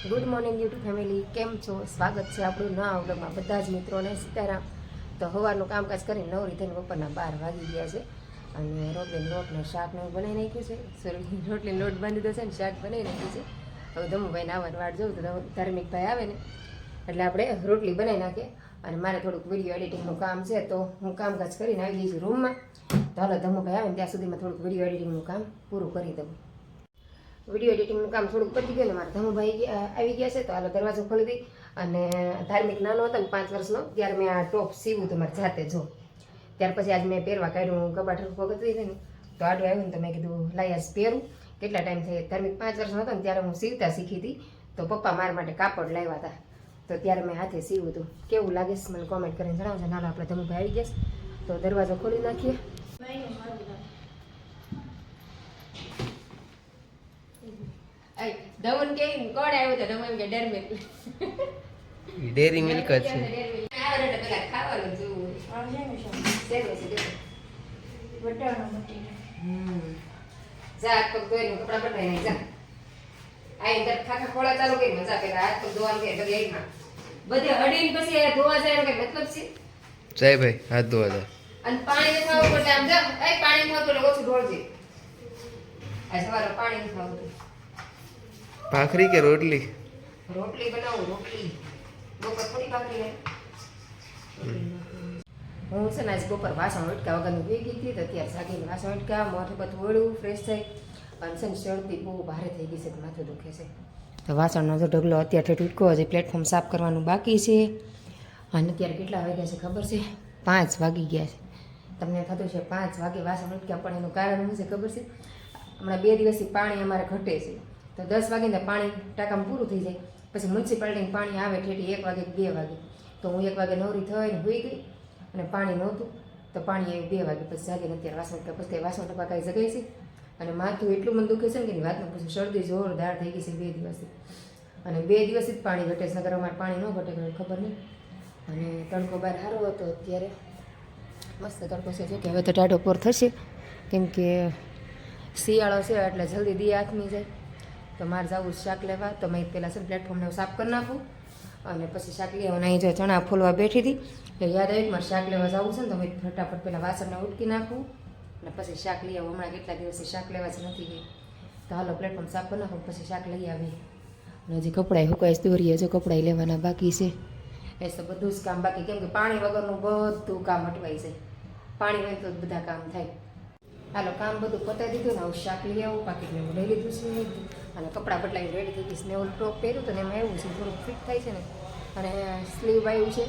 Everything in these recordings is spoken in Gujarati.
ગુડ મોર્નિંગ યુટ્યુબ ફેમિલી, કેમ છો? સ્વાગત છે આપણું નવા વ્લોગમાં બધા જ મિત્રોને. સીતારામ. તો સવારનું કામકાજ કરીને નવરી થઈને બપોરના 12 વાગી ગયા છે અને રોટલીનો લોટ ને શાકને બનાવી નાખ્યું છે. સોરી, રોટલીનો લોટ બાંધી દીધો છે ને શાક બનાવી નાખ્યું છે. હવે ધમુભાઈને આવવાની વાટ જોઉં તો ધાર્મિકભાઈ આવે ને એટલે આપણે રોટલી બનાવી નાખીએ. અને મારે થોડુંક વિડીયો એડિટિંગનું કામ છે તો હું કામકાજ કરીને આવી ગઈ છું રૂમમાં. તો હાલો ધમુભાઈ આવે ને ત્યાં સુધીમાં થોડુંક વિડીયો એડિટિંગનું કામ પૂરું કરી દઉં. વિડીયો એડિટિંગનું કામ થોડુંક પતી ગયું ને મારા ધમુભાઈ આવી ગયા છે તો હાલો દરવાજો ખોલી દઈ. અને ધાર્મિક નાનો હતો ને 5 વર્ષનો ત્યારે મેં આ ટોપ સીવું તો મારી જાતે જો. ત્યાર પછી આજ મેં પહેરવા કાઢ્યું, કબાટ વગર ને તો આડું આવ્યું ને તો મેં કીધું લાઈ આજ પહેરું. કેટલા ટાઈમ થઈ, ધાર્મિક 5 વર્ષનો હતો ને ત્યારે હું સીવતા શીખી હતી. તો પપ્પા મારા માટે કાપડ લાવ્યા હતા તો ત્યારે મેં હાથે સીવું હતું. કેવું લાગે છે મને કોમેન્ટ કરીને જણાવજો. નાનો આપણે ધમુભાઈ આવી ગયા તો દરવાજો ખોલી નાખીએ. ધવન કે કોણ આવ્યું તો ધવન કે ડેરી મિલ્ક જ છે. પેલા ખાવાનું જોવું જા પગ ધોઈને કપડા બદલાઈ નહીં જા. આ અંદર ખાખા ખોળા ચાલુ કરી મજા પેલા હાથ પગ ધોવાનું કે બધી એકમાં બધે હડીને પછી ધોવા જાય કે મતલબ છે. જય ભાઈ હાથ ધોવા દે. અને પાણી ખાવું પડે આમ જા. એ પાણી ખાવું એટલે ઓછું ઢોળજે. આ સવારે પાણી ખાવું. ભાખરી કે રોટલી? રોટલી બનાવું. રોટલી બપોર થોડી ભાખરી લે. હું છે ને આજ બપોર વાસણ ઉટકા વગરની ભેગી હતી તો અત્યારે સાગીને વાસણ ઉટકા મોઢું બધું વળ્યું ફ્રેશ થઈ. અને છે ને શરદી બહુ ભારે થઈ ગઈ છે તો માથું દુખે છે. તો વાસણનો જો ઢગલો અત્યારે ઉટકો હજી પ્લેટફોર્મ સાફ કરવાનું બાકી છે. અને અત્યારે કેટલા વાગ્યા છે ખબર છે? 5 વાગી ગયા છે. તમને થતું છે 5 વાગે વાસણ ઉટક્યા, પણ એનું કારણ શું છે ખબર છે? હમણાં 2 દિવસથી પાણી અમારે ઘટે છે તો 10 વાગે પાણી ટાંકામાં પૂરું થઈ જાય. પછી મ્યુનિસિપાલિટીનું પાણી આવે ઠેઠી 1 વાગે 2 વાગે. તો હું 1 વાગે નવરી થઈને હોઈ ગઈ અને પાણી નહોતું તો પાણી આવ્યું 2 વાગે. પછી જાગીને અત્યારે વાસણ ઉટકા. પછી વાસણ ટપા કાંઈ જગાઈ છે અને માથું એટલું મને દુખે છે ને કે વાત ન પૂછું. શરદી જોરદાર થઈ ગઈ છે 2 દિવસથી. અને 2 દિવસથી જ પાણી ઘટે છે, નગર અમારે પાણી ન ઘટે ખબર નહીં. અને તડકો બહાર સારો હતો, અત્યારે મસ્ત તડકો છે. જો કે હવે તો ટાઢો પોર થશે કેમ કે શિયાળો છે એટલે જલ્દી દી હાથમી જાય. તો મારે જવું શાક લેવા તો મેં પહેલાં છે ને પ્લેટફોર્મને સાફ કરી નાખું અને પછી શાક લઈ આવું. અહીં જો ચણા ફોલવા બેઠી હતી એટલે યાદ આવ્યું મારે શાક લેવા જવું છે ને તો મેં ફટાફટ પહેલાં વાસણને ઉટકી નાખું અને પછી શાક લઈ આવું. હમણાં કેટલા દિવસથી શાક લેવા જ નથી ગઈ તો હાલો પ્લેટફોર્મ સાફ કરી નાખું પછી શાક લઈ આવી. અને હજી કપડાં હુકાઈશ દોરીએ જો કપડાં લેવાના બાકી છે. એ તો બધું જ કામ બાકી કેમ કે પાણી વગરનું બધું કામ અટવાય છે. પાણી હોય તો બધા કામ થાય. હાલો કામ બધું પતાવી દીધું ને હવે શાક લઈ આવું. પાકીટને હું લઈ લીધું છે અને કપડાં બદલાઈને રેડી થઈ ગઈશ. ને ઓલું ટોપ પહેર્યું તો ને એમાં એવું છે થોડુંક ફિટ થાય છે ને અને સ્લીવ આવ્યું છે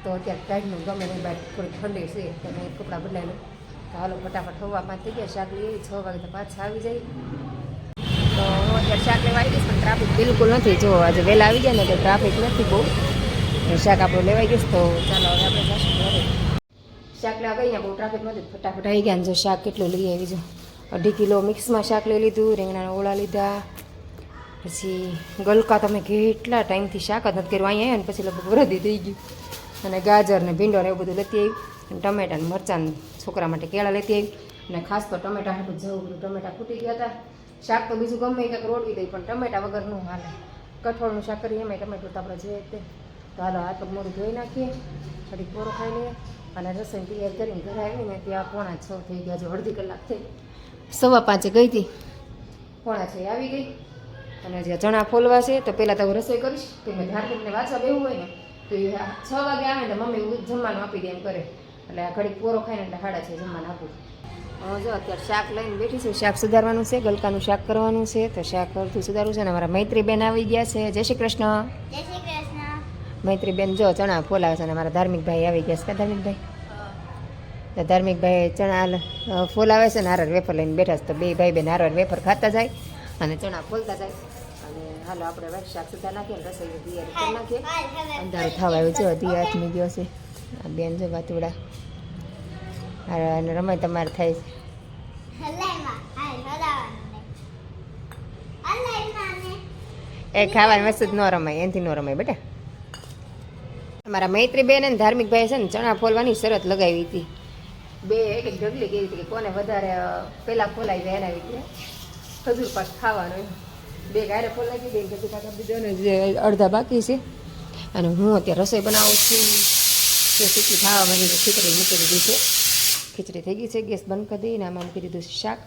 તો અત્યારે ટાઈટનું ગમે નહીં, બહાર થોડીક ઠંડી છે તો મેં કપડાં બદલાઈને તો હાલો ફટાફટ હવામાં થઈ ગયા. શાક લઈ આવી 6 વાગે તો પાછા આવી જાય. તો હું અત્યારે શાક લેવા આવી ગઈશ પણ ટ્રાફિક બિલકુલ નથી. જો આજે વહેલા આવી જાય ને તો ટ્રાફિક નથી બહુ. શાક આપણું લેવાઈ ગયું તો ચાલો હવે આપણે જશું ઘરે. શાક લેવા ગઈ ને બહુ ટ્રાફિક નથી, ફટાફટ આવી ગયા. જો શાક કેટલું લઈ આવી જો 2.5 કિલો મિક્સમાં શાક લઈ લીધું. રીંગણાના ઓળા લીધા. પછી ગલકા તમે કેટલા ટાઈમથી શાક જ નથી કર્યું. અહીંયા આવ્યા ને પછી લગભગ વરદી થઈ ગયું. અને ગાજર ને ભીંડો ને એવું બધું લેતી આવી. અને ટમેટા ને મરચાં છોકરા માટે કેળા લેતી આવી. અને ખાસ તો ટમેટા હાટું જવું બધું. ટમેટા ફૂટી ગયા હતા. શાક તો બીજું ગમે કંઈક રોડવી દઈ પણ ટમેટા વગર ન હાલે. કઠોળનું શાક કરીએ એમાં ટમેટું તો આપણે જોઈએ તે. તો હાલો હાથ પગ મોઢું ધોઈ નાખીએ, થોડીક પોરો ખાઈ લઈએ અને રસોઈ તૈયાર કરીને ઘરે આવીને ત્યાં 5:45 થઈ ગયા. જો અડધી કલાક થઈ. 5:15 ગઈ હતી, 5:45 આવી ગઈ. અને જે ચણા ફોલવા છે તો પહેલાં તો હું રસોઈ કરીશ કે મેં ધાર્મિકને વાંચવા બેવું હોય ને તો એ 6 વાગે આવે ને મમ્મી જમવાનું આપી દે એમ કરે. એટલે આ ઘડીક પોરો ખાઈને એટલે 6:30 જમવાનું આપું. જો અત્યારે શાક લઈને બેઠી છું. શાક સુધારવાનું છે, ગલકાનું શાક કરવાનું છે તો શાક અડધું સુધારવું છે. અને અમારા મૈત્રીબેન આવી ગયા છે. જય શ્રી કૃષ્ણ. જય શ્રી કૃષ્ણ. મૈત્રીબેન જો ચણા ફોલાવે છે અને મારા ધાર્મિકભાઈ આવી ગયા છે. ધાર્મિકભાઈ તો ધાર્મિકભાઈ ચણા ફોલાવે છે ને હારર વેફર લઈને બેઠા છે. તો 2 ભાઈ બેન હારર વેફર ખાતા જાય અને ચણા ફોલતા જાય. અને હાલો આપણે શાક સુધાર નાખીએ રસોઈ તૈયારી કરી નાખીએ. અંધારું થવા આવ્યું છે, હજી હાથમી ગયો છે. આ બેન જો વાતુડા અને રમાય તમારે થાય છે. એ ખાવાની વસ્તુ જ ન રમાય, એનાથી ન રમાય બેટા. અમારા મૈત્રીબેન અને ધાર્મિકભાઈ છે ને ચણા ફોલવાની શરત લગાવી હતી. 2 એક ઢગલી કેવી હતી કે કોને વધારે પહેલાં ફોલાઈ જાય એના રીતે ખજૂર પાક ખાવાનો. બે ગાયરે ફોલ નાખી દઈને પછી કાકા બીજો ને જે અડધા બાકી છે અને હું અત્યારે રસોઈ બનાવું છું તે ખીચડી ખાવા માંડી તો ખીચડી મૂકી દીધી છે ખીચડી થઈ ગઈ છે ગેસ બંધ કરી દઈને આમાં મૂકી દીધું છે શાક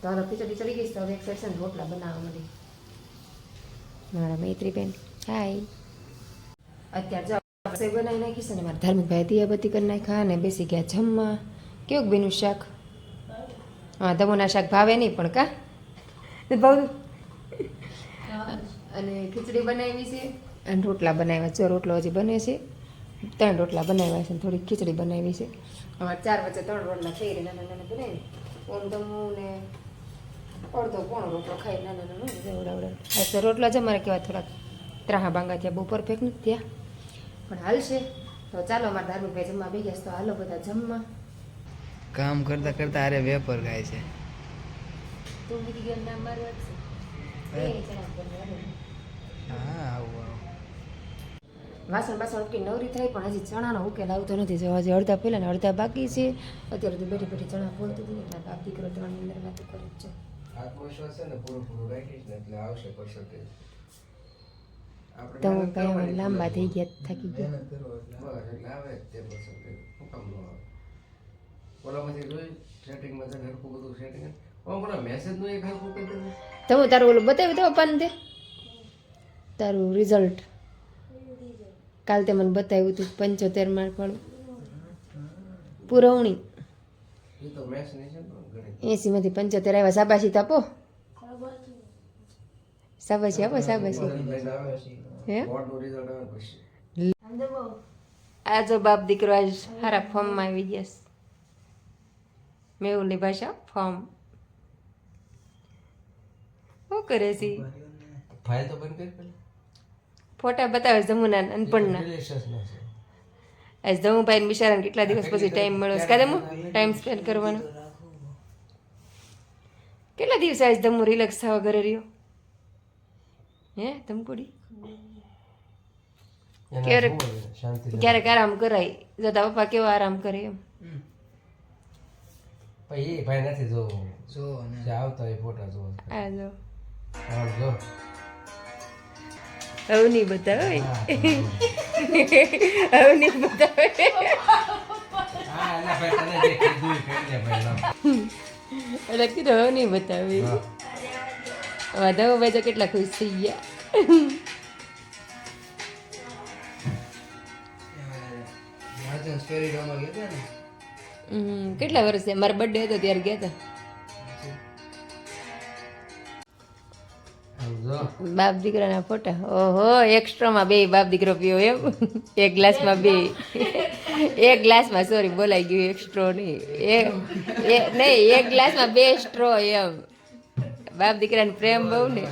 તો હવે ખીચડી ચડી ગઈ છે તો હવે એક સેક્શન રોટલા બનાવવા માંડી મારા મૈત્રી બેન હાય અત્યારે જો રસોઈ બનાવી નાખી છે ને મારા ધાર્મિકભાઈ દિયાબત્તી કરી નાખ્યા અને બેસી ગયા જમવા કેવું બેનું શાક હા ધમોના શાક ભાવે નહીં પણ કા ભાવ અને ખીચડી બનાવી છે અને રોટલા બનાવ્યા જો રોટલો હજી બને છે 3 રોટલા બનાવ્યા છે થોડી ખીચડી બનાવી છે અમારે 4 વચ્ચે 3 રોટલા થઈ રહ્યા નાના નાના બનાવી ઓમ ધમું ને અડધો પોણો રોટલો ખાઈ નાના નાના એવડા તો રોટલા જ અમારે કેવા થોડાક ત્રાહા બાંગા ત્યાં બહુ પરફેક્ટ નથી ત્યાં પણ હાલશે તો ચાલો અમારા ધાર્મિકભાઈ જમવા બે ગયા તો હાલો બધા જમવા કામ કરતા કરતા અરે વેપર ખાય છે તું બીજી ગેમ નામ મારું છે હા આવું વાસણ બાસણ ઉટકી નવરી થાય પણ હજી ચણાનો ઉકેલ આવતો નથી જો હજી અડધા પહેલા ને અડધા બાકી છે અત્યારે તો બેઠી બેઠી ચણા ફોડતી હતી એટલે બાપ દીકરો ત્રણ અંદર વાતો કરે છે આત્મવિશ્વાસ છે ને પૂરું રાખીશ ને એટલે આવશે પર્સન્ટેજ તો ભાઈ લાંબા થઈ ગયા થાકી ગયા એટલે આવે તે પર્સન્ટેજ કામ ન આવે ઓલામાંથી જોઈ સેટિંગમાં છે હરખું બધું સેટિંગ ઓલા મેસેજ નું એક હરખું કરી દે તમે તારું ઓલું બતાવ્યું તો પપ્પાને તે તારું રિઝલ્ટ કાલ તે મને બતાવ્યું હતું 75 માર્ક વાળું પુરવણી એ તો મેસ નહીં છે ને 80 માંથી 75 આવ્યા શાબાશી તો આપો શાબાશી આપો શાબાશી હે બોર્ડનું રિઝલ્ટ આવે પછી આ જો બાપ દીકરો આજ સારા ફોર્મમાં આવી ગયા છે મેહુલની ભાષા ફોર્મ શું કરે છે ફાઇલ તો બંધ કરી પેલા ફોટા બતાવે જમુના અનપણના આજ જમુભાઈ બિચારાને કેટલા દિવસ પછી ટાઈમ મળ્યો છે કાદમુ ટાઈમ સ્પેન્ડ કરવાનો કેટલા દિવસે આજ દમુ રિલેક્સ થવા ઘરે રહ્યો હે ધમકુડી ક્યારેક ક્યારેક આરામ કરાય જતા પપ્પા કેવો આરામ કરે એમ ભાઈ એ ભાઈ નથી જો ને આવતા એ ફોટા જો આ જો આમ જો હવે નહીં બતાવે હવે નહીં બતાવે હા ના ભાઈ તને જે કીધું એ કરી લે ભાઈ એટલે કીધું હવે નહીં બતાવે વાધાભાઈ તો કેટલા ખુશ થઈ ગયા કેટલા વર્ષ છે મારો બર્થડે હતો ત્યારે ગયા હતા બાપ દીકરાના ફોટા ઓહો એક્સ્ટ્રામાં બે બાપ દીકરો પીવો એમ એક ગ્લાસમાં બે એક ગ્લાસમાં સોરી બોલાઈ ગયું એક સ્ટ્રો નહીં નહીં એક ગ્લાસમાં બે સ્ટ્રો એમ બાપ દીકરાને પ્રેમ બહુ ને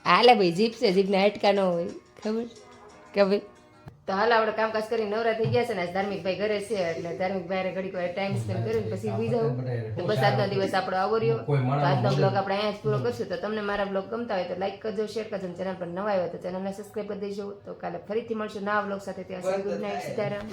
હાલે ભાઈ જીપ છે જીપને હાટકા ન હોય ખબર કે ભાઈ તો હાલ આપણે કામકાજ કરીને નવરા થઈ ગયા છે ને ધાર્મિકભાઈ ઘરે છે એટલે ધાર્મિકભાઈ ઘડીક વાર ટાઈમ સ્પેન્ડ કર્યું પછી સુઈ જાઉં તો બસ આજનો દિવસ આપણો આવો રહ્યો તો આજનો બ્લોગ આપણે અહીંયા જ પૂરો કરશું તો તમને મારા બ્લોગ ગમતા હોય તો લાઈક કરજો શેર કરજો ચેનલ પર નવા આવ્યો તો ચેનલને સબસ્ક્રાઈબ કરી દેજો તો કાલે ફરીથી મળશું નવા બ્લોગ સાથે ત્યાં સુધી ગુડ નાઇટ સીતારામ